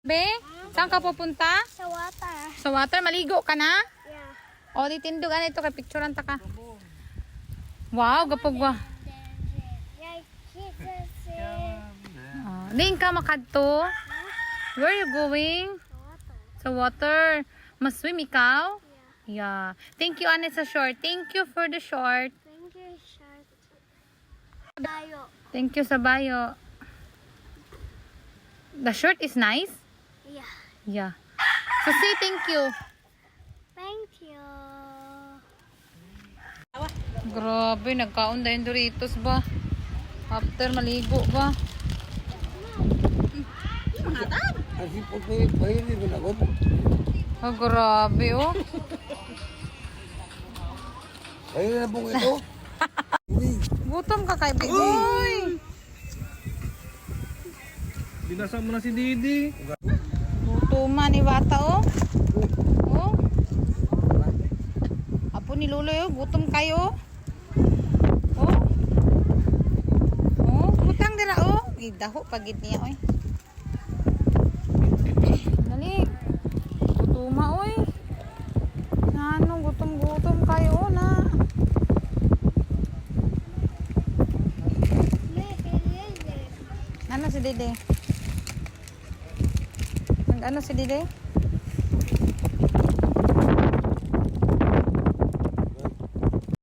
Be, saan ka pupunta? Sa water. Sa water, maligo ka na? Yeah. O, di tindugan ito, kay picturean ta ka. Wow, gapog ba? Din ka makadto? Where you going? Sa water. Maswim ikaw? Yeah. Thank you, Annette, sa short. Thank you for the short. Thank you, shirt. Bayo. Thank you sa bayo. The shirt is nice? Yeah. Yeah. So say thank you. Thank you. Grabe, nagkaon dahil Doritos ba? After maligo ba? Kasi po pahili ko na ko. Oh, grabe oh. Pahili na po ito. Gutom ka kay Uy! Binasa mo na si Didi. Gutuman ni bata oh. Oh. Apo ni Luloy oh, gutom kayo. Oh. Oh, butang dira oh. Idaho pagid niya oy. Dali. Gutuma oy. Nano gutom kayo na. Ano si Dede? Ano si Dede?